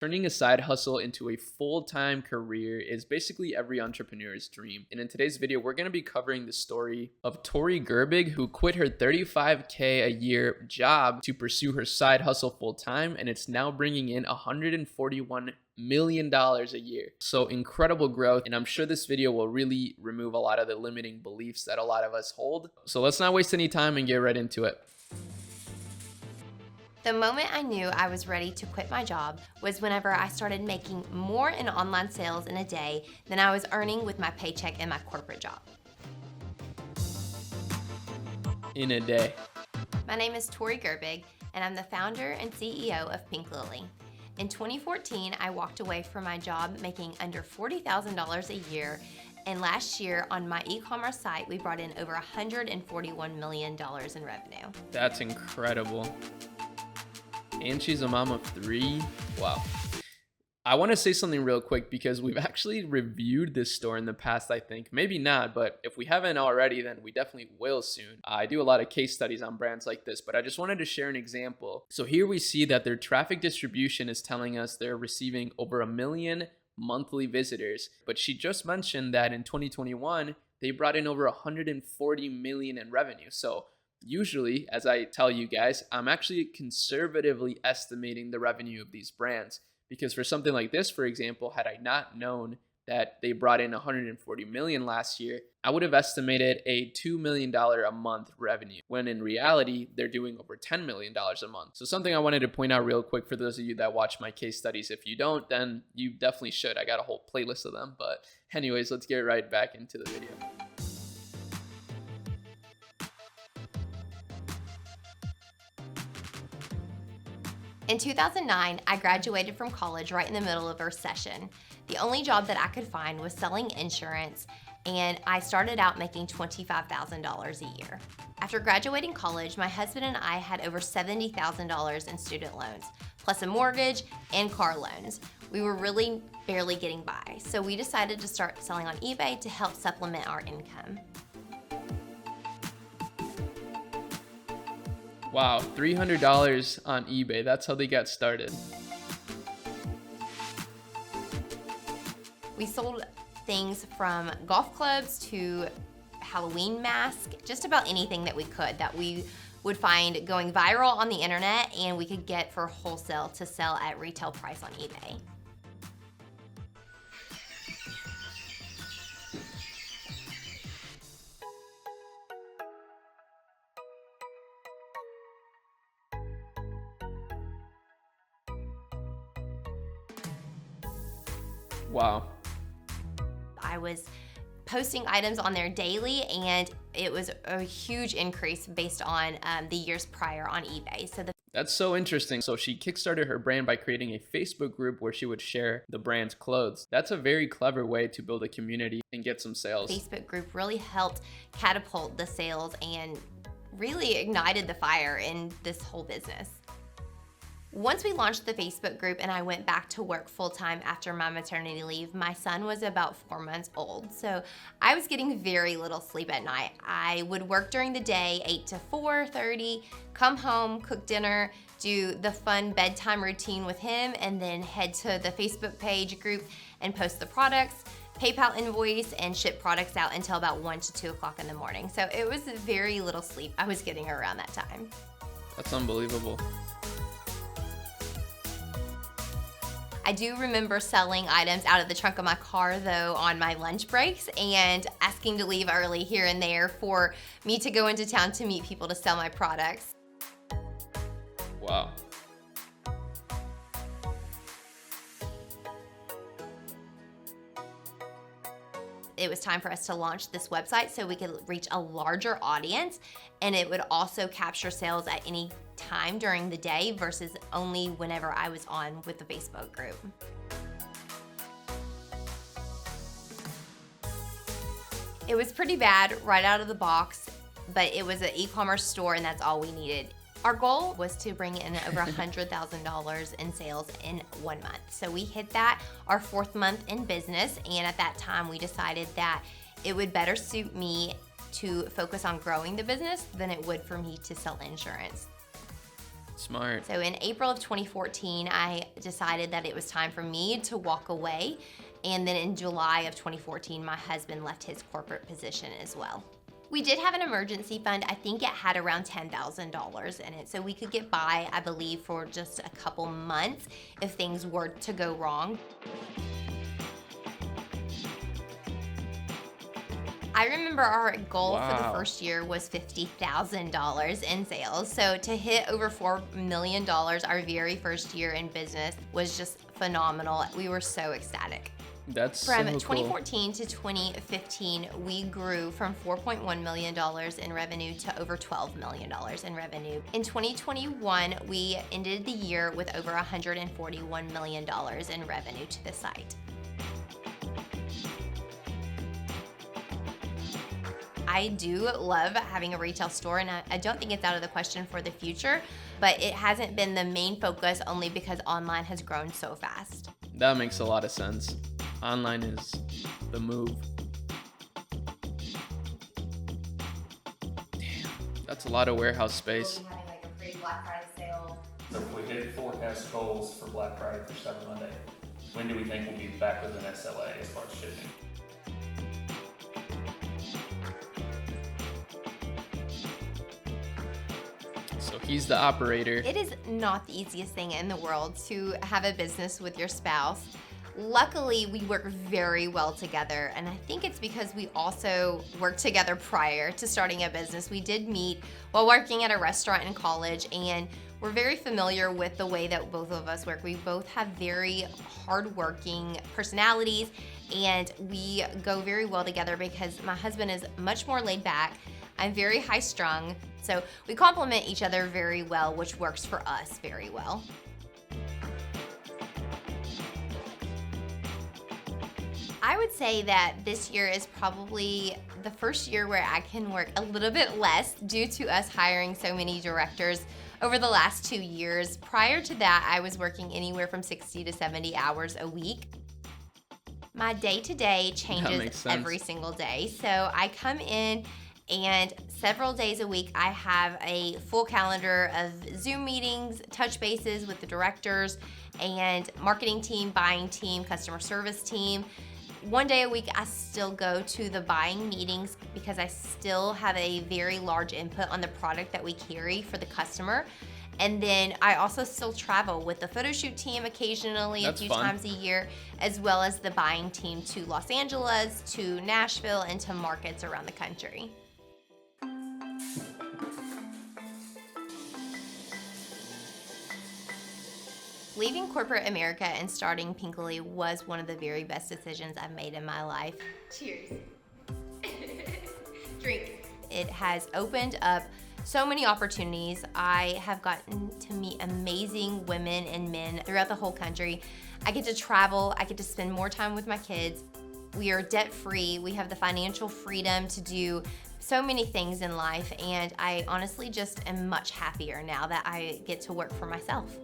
Turning a side hustle into a full-time career is basically every entrepreneur's dream. And in today's video, we're going to be covering the story of Tori Gerbig, who quit her $35K a year job to pursue her side hustle full-time, and it's now bringing in $141 million a year. So incredible growth, and I'm sure this video will really remove a lot of the limiting beliefs that a lot of us hold. So let's not waste any time and get right into it. The moment I knew I was ready to quit my job was whenever I started making more in online sales in a day than I was earning with my paycheck in my corporate job. In a day. My name is Tori Gerbig, and I'm the founder and CEO of Pink Lily. In 2014, I walked away from my job making under $40,000 a year, and last year on my e-commerce site, we brought in over $141 million in revenue. That's incredible. And she's a mom of 3. Wow. I want to say something real quick because we've actually reviewed this store in the past, I think. Maybe not, but if we haven't already, then we definitely will soon. I do a lot of case studies on brands like this, but I just wanted to share an example. So here we see that their traffic distribution is telling us they're receiving over 1 million monthly visitors. But she just mentioned that in 2021, they brought in over 140 million in revenue. So usually, as I tell you guys, I'm actually conservatively estimating the revenue of these brands, because for something like this, for example, had I not known that they brought in 140 million last year, I would have estimated a $2 million a month revenue, when in reality, they're doing over $10 million a month. So something I wanted to point out real quick for those of you that watch my case studies. If you don't, then you definitely should. I got a whole playlist of them. But anyways, let's get right back into the video. In 2009, I graduated from college right in the middle of a recession. The only job that I could find was selling insurance, and I started out making $25,000 a year. After graduating college, my husband and I had over $70,000 in student loans, plus a mortgage and car loans. We were really barely getting by, so we decided to start selling on eBay to help supplement our income. Wow, $300 on eBay. That's how they got started. We sold things from golf clubs to Halloween masks, just about anything that we could that we would find going viral on the internet and we could get for wholesale to sell at retail price on eBay. Wow. I was posting items on there daily, and it was a huge increase based on the years prior on eBay. That's so interesting. So she kickstarted her brand by creating a Facebook group where she would share the brand's clothes. That's a very clever way to build a community and get some sales. Facebook group really helped catapult the sales and really ignited the fire in this whole business. Once we launched the Facebook group and I went back to work full-time after my maternity leave, my son was about 4 months old, so I was getting very little sleep at night. I would work during the day, 8 to 4:30, come home, cook dinner, do the fun bedtime routine with him, and then head to the Facebook page group and post the products, PayPal invoice, and ship products out until about 1 to 2 o'clock in the morning. So it was very little sleep I was getting around that time. That's unbelievable. I do remember selling items out of the trunk of my car, though, on my lunch breaks and asking to leave early here and there for me to go into town to meet people to sell my products. Wow. It was time for us to launch this website so we could reach a larger audience, and it would also capture sales at any time during the day versus only whenever I was on with the Facebook group. It was pretty bad right out of the box, but it was an e-commerce store and that's all we needed. Our goal was to bring in over $100,000 in sales in 1 month. So we hit that our 4th month in business, and at that time we decided that it would better suit me to focus on growing the business than it would for me to sell insurance. Smart. So in April of 2014, I decided that it was time for me to walk away. And then in July of 2014, my husband left his corporate position as well. We did have an emergency fund. I think it had around $10,000 in it. So we could get by, I believe, for just a couple months if things were to go wrong. I remember our goal for the first year was $50,000 in sales. So to hit over $4 million our very first year in business was just phenomenal. We were so ecstatic. That's From so cool. 2014 to 2015, we grew from $4.1 million in revenue to over $12 million in revenue. In 2021, we ended the year with over $141 million in revenue to the site. I do love having a retail store, and I don't think it's out of the question for the future, but it hasn't been the main focus only because online has grown so fast. That makes a lot of sense. Online is the move. Damn, that's a lot of warehouse space. We'll be having like a pre-Black Friday sale. So if we hit forecast goals for Black Friday for Cyber Monday, when do we think we'll be back with an SLA as far as shipping? So he's the operator. It is not the easiest thing in the world to have a business with your spouse. Luckily, we work very well together, and I think it's because we also worked together prior to starting a business. We did meet while working at a restaurant in college, and we're very familiar with the way that both of us work. We both have very hardworking personalities, and we go very well together because my husband is much more laid back. I'm very high strung, so we complement each other very well, which works for us very well. I would say that this year is probably the first year where I can work a little bit less due to us hiring so many directors over the last 2 years. Prior to that, I was working anywhere from 60 to 70 hours a week. My day-to-day changes every single day. So I come in, and several days a week, I have a full calendar of Zoom meetings, touch bases with the directors and marketing team, buying team, customer service team. One day a week, I still go to the buying meetings because I still have a very large input on the product that we carry for the customer. And then I also still travel with the photo shoot team occasionally, a few times a year, as well as the buying team to Los Angeles, to Nashville, and to markets around the country. Leaving corporate America and starting Pinkly was one of the very best decisions I've made in my life. Cheers. Drink. It has opened up so many opportunities. I have gotten to meet amazing women and men throughout the whole country. I get to travel. I get to spend more time with my kids. We are debt-free. We have the financial freedom to do so many things in life, and I honestly just am much happier now that I get to work for myself.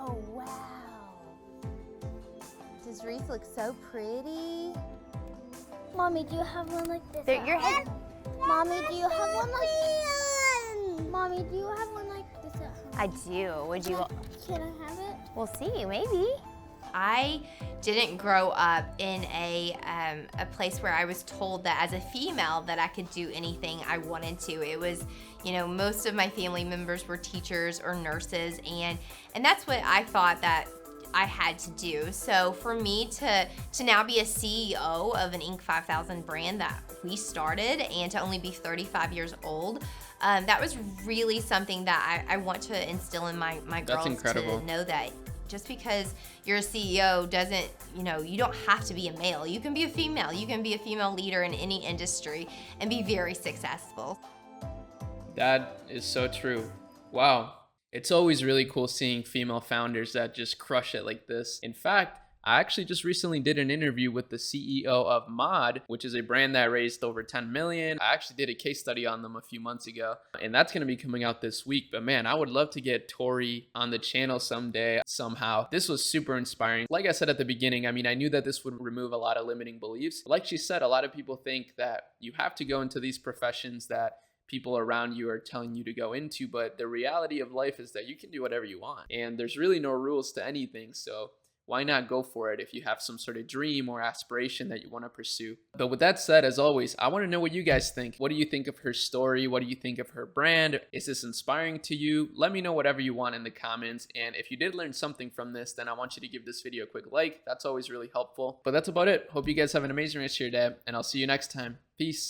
Oh, wow. Does Reese look so pretty? Mommy, do you have one like this? Your head. Mommy, do you have one like this? Mommy, do you have one like this at home? I do. Would you? Can I have it? We'll see, maybe. I didn't grow up in a place where I was told that as a female that I could do anything I wanted to. It was, most of my family members were teachers or nurses, and that's what I thought that I had to do. So for me to now be a CEO of an Inc. 5000 brand that we started, and to only be 35 years old, that was really something that I want to instill in my girls. That's incredible. To know that just because you're a CEO doesn't, you don't have to be a male. You can be a female. You can be a female leader in any industry and be very successful. That is so true. Wow. It's always really cool seeing female founders that just crush it like this. In fact, I actually just recently did an interview with the CEO of Mod, which is a brand that raised over 10 million. I actually did a case study on them a few months ago, and that's going to be coming out this week. But man, I would love to get Tori on the channel someday, somehow. This was super inspiring. Like I said at the beginning, I knew that this would remove a lot of limiting beliefs. Like she said, a lot of people think that you have to go into these professions that people around you are telling you to go into, but the reality of life is that you can do whatever you want, and there's really no rules to anything. So why not go for it if you have some sort of dream or aspiration that you want to pursue? But with that said, as always, I want to know what you guys think. What do you think of her story? What do you think of her brand? Is this inspiring to you? Let me know whatever you want in the comments. And if you did learn something from this, then I want you to give this video a quick like. That's always really helpful. But that's about it. Hope you guys have an amazing rest of your day, and I'll see you next time. Peace.